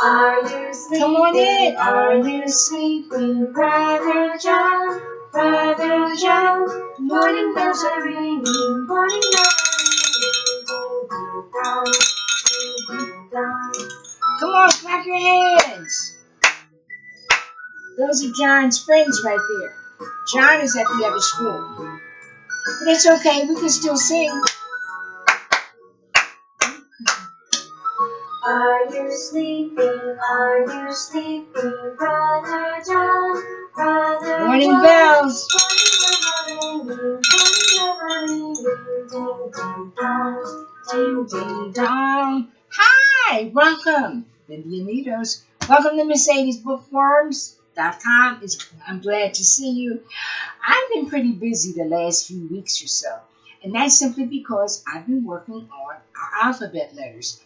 Are you sleeping? Come on in. Are you sleeping, Brother John? Brother John, morning bells are ringing, morning bells are ringing, ding, ding, dong, ding, ding, dong. Come on, clap your hands. Those are John's friends right there. John is at the other school. But it's okay, we can still sing. Are you sleeping? Are you sleeping, Brother John? Brother morning John. Bells. Morning bells ding, ding, dong. Hi, welcome, Bienvenidos. Welcome to MercedesBookworms.com. I'm glad to see you. I've been pretty busy the last few weeks or so, and that's simply because I've been working on our alphabet letters.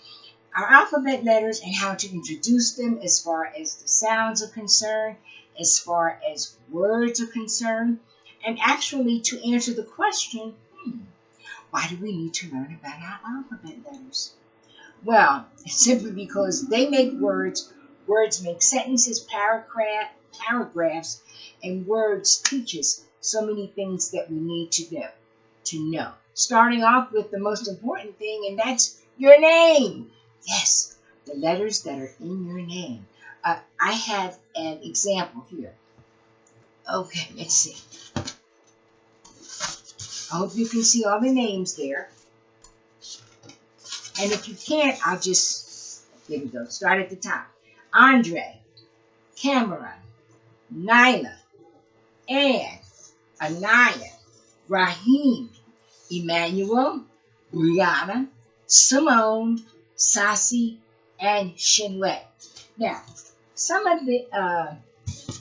Our alphabet letters and how to introduce them as far as the sounds are concerned, as far as words are concerned, and actually to answer the question, why do we need to learn about our alphabet letters? Well, it's simply because they make words, words make sentences, paragraphs, and words teach us so many things that we need to know. Starting off with the most important thing, and that's your name. Yes, the letters that are in your name. I have an example here. Okay, let's see. I hope you can see all the names there. And if you can't, I'll just, there we go, start at the top. Andre, Cameron, Nyla, Ann, Anaya, Raheem, Emmanuel, Brianna, Simone, Sasi, and Shinwei. Now, some of the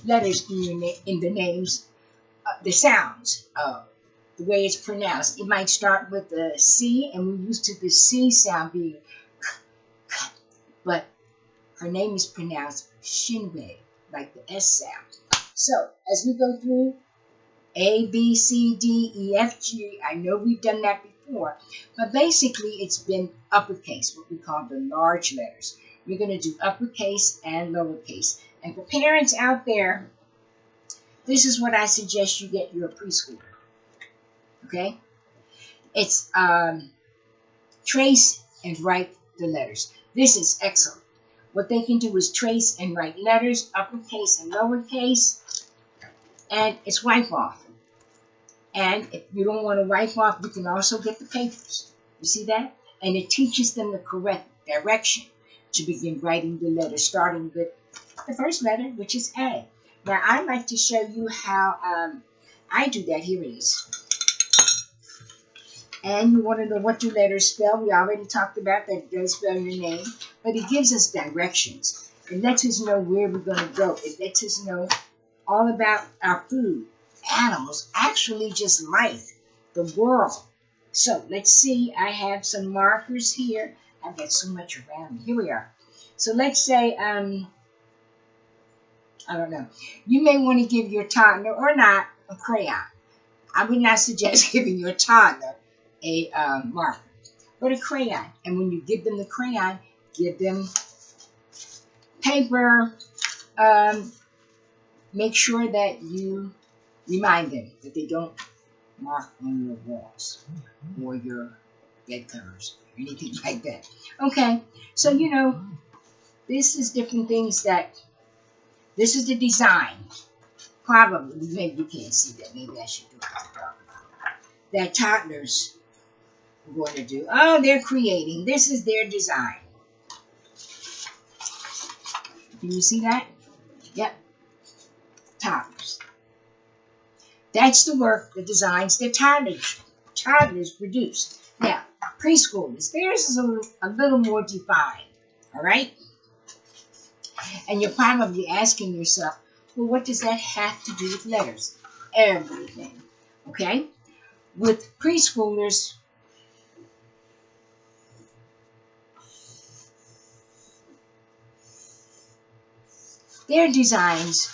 letters in the names, the sounds, the way it's pronounced, it might start with the C, and we're used to the C sound being k, but her name is pronounced Shinwei, like the S sound. So, as we go through A, B, C, D, E, F, G, I know we've done that before, but basically it's been uppercase, what we call the large letters. We're going to do uppercase and lowercase. And for parents out there, this is what I suggest you get your preschooler. Okay? It's trace and write the letters. This is excellent. What they can do is trace and write letters, uppercase and lowercase, and it's wipe off. And if you don't want to wipe off, you can also get the papers. You see that? And it teaches them the correct direction to begin writing the letter, starting with the first letter, which is A. Now, I'd like to show you how I do that. Here it is. And you want to know what do letters spell. We already talked about that it does spell your name. But it gives us directions. It lets us know where we're going to go. It lets us know all about our food, animals, actually just life, the world. So let's see. I have some markers here. I've got so much around me. Here we are. So let's say, I don't know. You may want to give your toddler or not a crayon. I would not suggest giving your toddler a marker, but a crayon. And when you give them the crayon, give them paper. Make sure that you remind them that they don't mark on your walls or your bed covers or anything like that. Okay, so you know, this is different things that, this is the design. Probably, maybe you can't see that. Maybe I should do it. That toddlers are going to do. Oh, they're creating. This is their design. Can you see that? Yep. Toddlers. That's the work, the designs that toddlers produce. Now, preschoolers, theirs is a little more defined. All right? And you're probably asking yourself, well, what does that have to do with letters? Everything. Okay? With preschoolers, their designs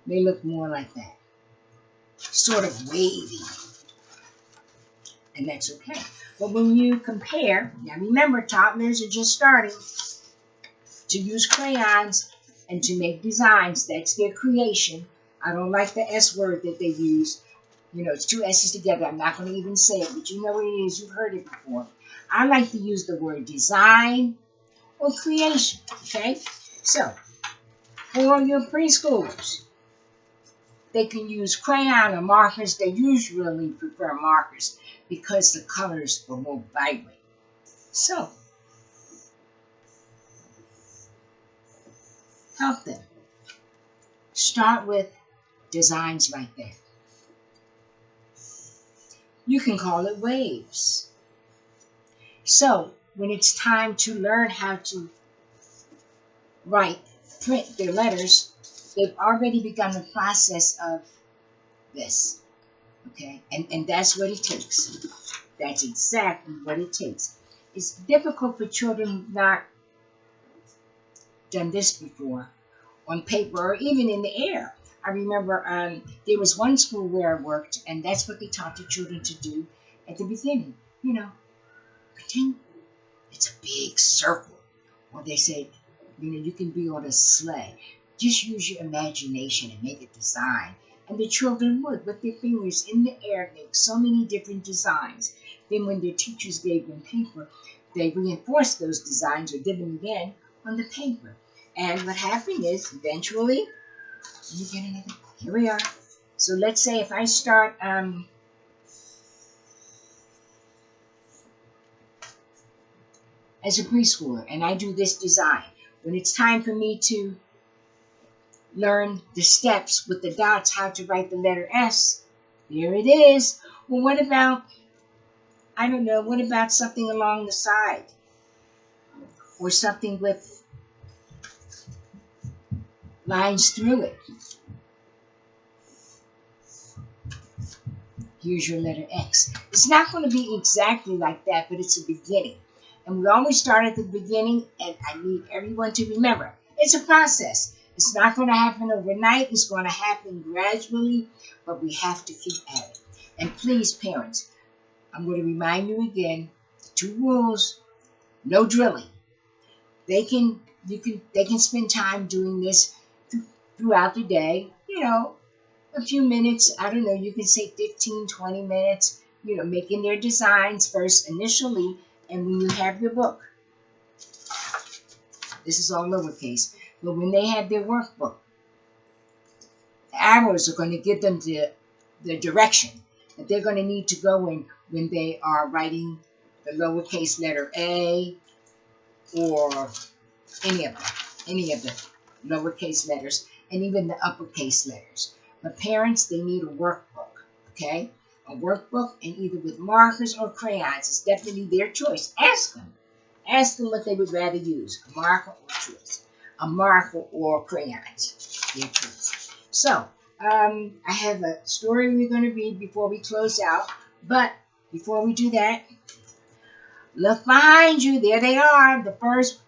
may look more like that. Sort of wavy. And that's okay. But when you compare, now remember, toddlers are just starting. to use crayons and to make designs. That's their creation. I don't like the S word that they use. You know, it's two S's together. I'm not going to even say it, but you know what it is. You've heard it before. I like to use the word design or creation, okay? So, for your preschoolers, they can use crayon or markers. They usually prefer markers because the colors are more vibrant. So, help them. Start with designs right there. You can call it waves. So, when it's time to learn how to print their letters, they've already begun the process of this. Okay? And that's what it takes. That's exactly what it takes. It's difficult for children who've not done this before on paper or even in the air. I remember there was one school where I worked, and that's what they taught the children to do at the beginning. You know, pretend it's a big circle. Or they said, you know, you can be on a sleigh. Just use your imagination and make a design. And the children would, with their fingers in the air, make so many different designs. Then when their teachers gave them paper, they reinforced those designs or did them again on the paper. And what happened is, eventually, you get another. Here we are. So let's say if I start as a preschooler and I do this design, when it's time for me to learn the steps with the dots, how to write the letter S, there it is. Well, what about, I don't know, what about something along the side? Or something with lines through it. Here's your letter X. It's not going to be exactly like that, but it's a beginning. And we always start at the beginning, and I need everyone to remember, it's a process. It's not going to happen overnight. It's going to happen gradually, but we have to keep at it. And please, parents, I'm going to remind you again, 2 rules: no drilling. They can spend time doing this throughout the day, you know, a few minutes. I don't know, you can say 15, 20 minutes, you know, making their designs first initially, and when you have your book. This is all lowercase. But when they have their workbook, the arrows are going to give them the direction that they're going to need to go in when they are writing the lowercase letter A or any of the lowercase letters and even the uppercase letters. But parents, they need a workbook, okay? A workbook, and either with markers or crayons. It's definitely their choice. Ask them. Ask them what they would rather use, a marker or choice. A marker or crayons, their choice. So, I have a story we're going to read before we close out. But before we do that, look behind you. There they are, the first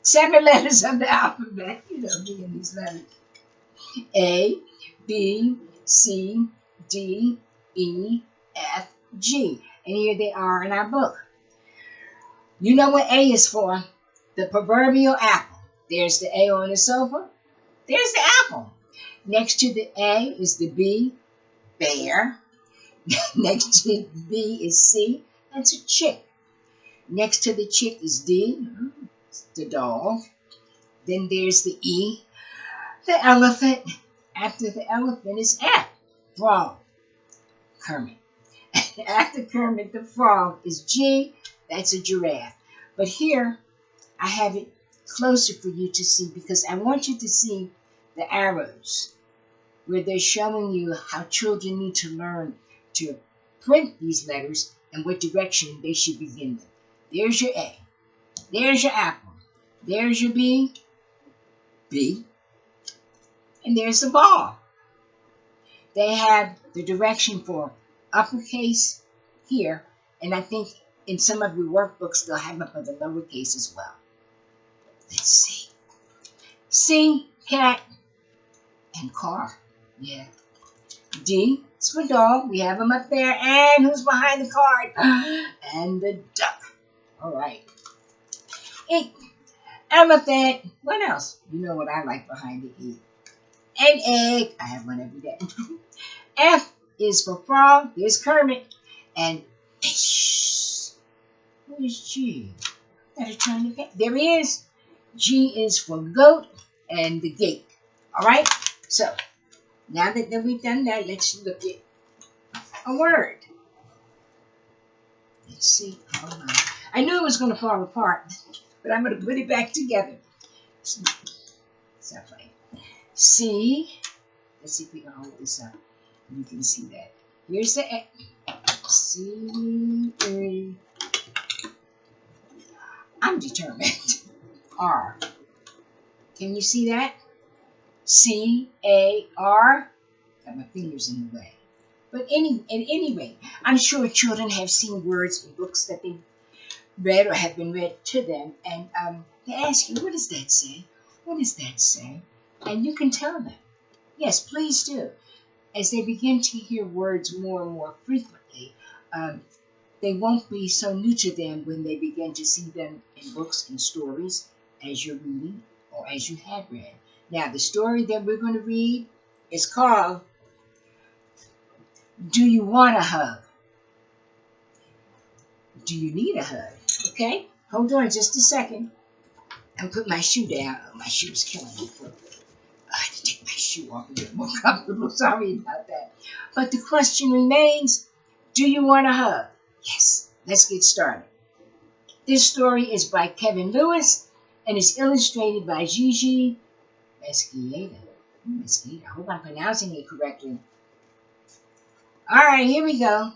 7 letters of the alphabet. You know, being these letters. A, B, C, D, E, F, G. And here they are in our book. You know what A is for? The proverbial apple. There's the A on the sofa. There's the apple. Next to the A is the B, bear. Next to the B is C. That's a chick. Next to the chick is D, the dog. Then there's the E, the elephant. After the elephant is F, frog, Kermit. After Kermit the frog is G, that's a giraffe. But here, I have it closer for you to see because I want you to see the arrows where they're showing you how children need to learn to print these letters and what direction they should begin with. There's your A. There's your apple. There's your B. B. And there's the ball. They have the direction for uppercase here, and I think in some of your workbooks they'll have them for the lowercase as well. Let's see. C, cat, and car. Yeah. D is for dog. We have them up there. And who's behind the card? And the duck. All right. E, Elephant. What else? You know what I like behind the E. An egg. I have one every day. F is for frog. Here's Kermit. And fish. Where's G? Gotta turn the page. There he is. G is for goat and the gate. All right? So, now that we've done that, let's look at a word. Let's see. Oh my. I knew it was going to fall apart, but I'm going to put it back together. Stop playing. C. Let's see if we can hold this up. You can see that. Here's the A. C. A. I'm determined. R. Can you see that? C-A-R. Got my fingers in the way. But at any rate, I'm sure children have seen words in books that they've read or have been read to them. And they ask you, what does that say? What does that say? And you can tell them. Yes, please do. As they begin to hear words more and more frequently, they won't be so new to them when they begin to see them in books and stories as you're reading or as you had read. Now, the story that we're going to read is called Do You Want a Hug? Do you need a hug? Okay, hold on just a second. I'll put my shoe down. Oh, my shoe's killing me. I have to take my shoe off and get more comfortable. Sorry about that. But the question remains, do you want a hug? Yes, let's get started. This story is by Kevin Lewis and is illustrated by Gigi Mesquita. Mesquita. I hope I'm pronouncing it correctly. All right, here we go.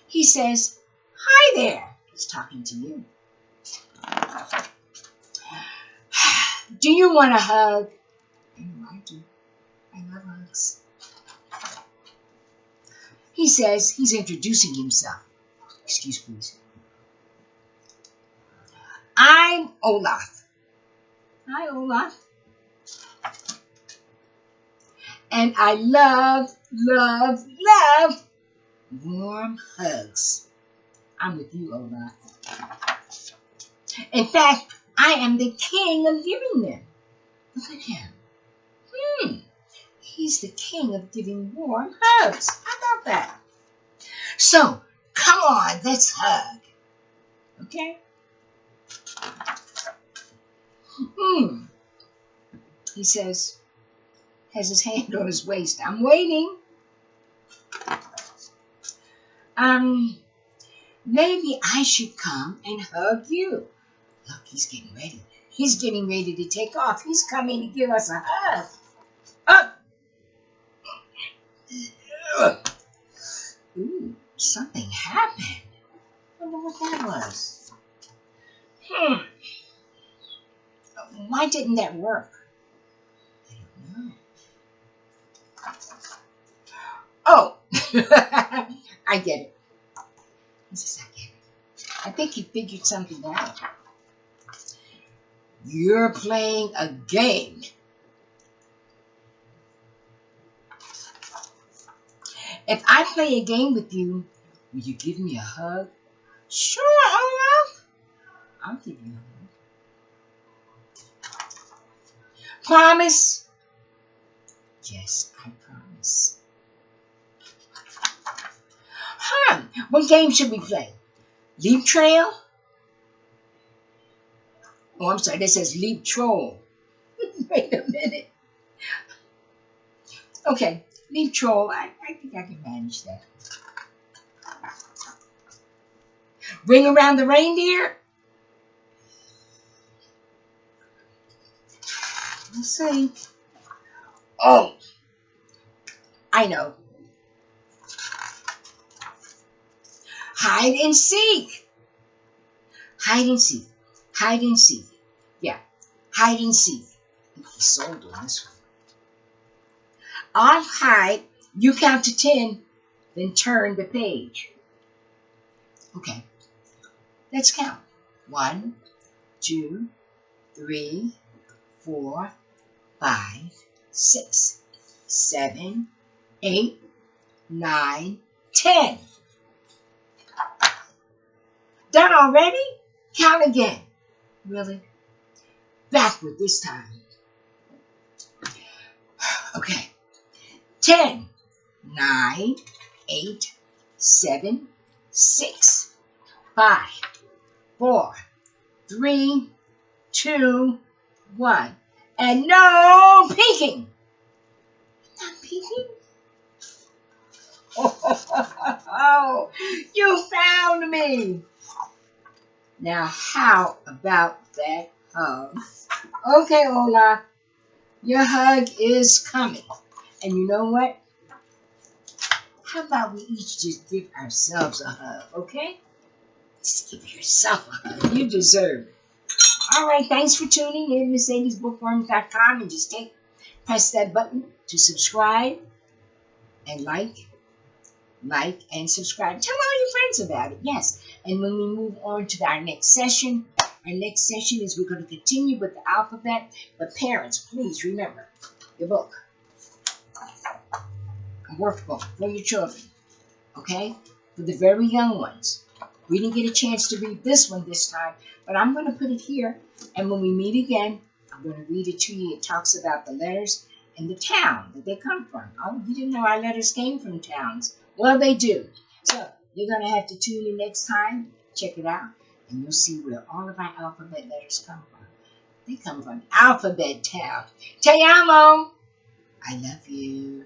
He says, hi there. He's talking to you. Do you want a hug? I know I do. I love hugs. He says he's introducing himself. Excuse please. I'm Olaf. Hi, Olaf. And I love, love, love warm hugs. I'm with you, Olaf. In fact, I am the king of giving them. Look at him. He's the king of giving warm hugs. How about that? So, come on, let's hug. Okay? He says, has his hand on his waist. I'm waiting. Maybe I should come and hug you. Look, he's getting ready. He's getting ready to take off. He's coming to give us a hug. Ooh, something happened. I wonder what that was. Why didn't that work? I don't know. Oh, I get it. He says, I get it. I think he figured something out. You're playing a game. If I play a game with you, will you give me a hug? Sure, Olaf. I'll give you a hug. Promise? Yes, I promise. What game should we play? Leap Trail? Oh, I'm sorry, that says Leap Troll. Wait a minute. Okay, Leap Troll, I think I can manage that. Ring Around the Reindeer? Let's see. Oh, I know. Hide and seek. Hide and seek. Hide and seek. Yeah, hide and seek. He's sold on this one. I'll hide. You count to 10, then turn the page. Okay, let's count. 1, 2, 3, 4, 5, 6, 7, 8, 9, 10. Done already? Count again. Really? Backward this time. Okay. 10, 9, 8, 7, 6, 5, 4, 3, 2, 1. And no peeking. Not peeking. Oh, you found me. Now, how about that hug? Okay, Ola, your hug is coming. And you know what? How about we each just give ourselves a hug, okay? Just give yourself a hug. You deserve it. All right, thanks for tuning in, MercedesBookworms.com, and just press that button to subscribe and like, and subscribe. Tell all your friends about it, yes. And when we move on to our next session is we're going to continue with the alphabet. But parents, please remember your book, a workbook for your children, okay? For the very young ones. We didn't get a chance to read this one this time, but I'm going to put it here. And when we meet again, I'm going to read it to you. It talks about the letters and the town that they come from. Oh, you didn't know our letters came from towns. Well, they do. So you're going to have to tune in next time. Check it out, and you'll see where all of our alphabet letters come from. They come from Alphabet Town. Te amo. I love you.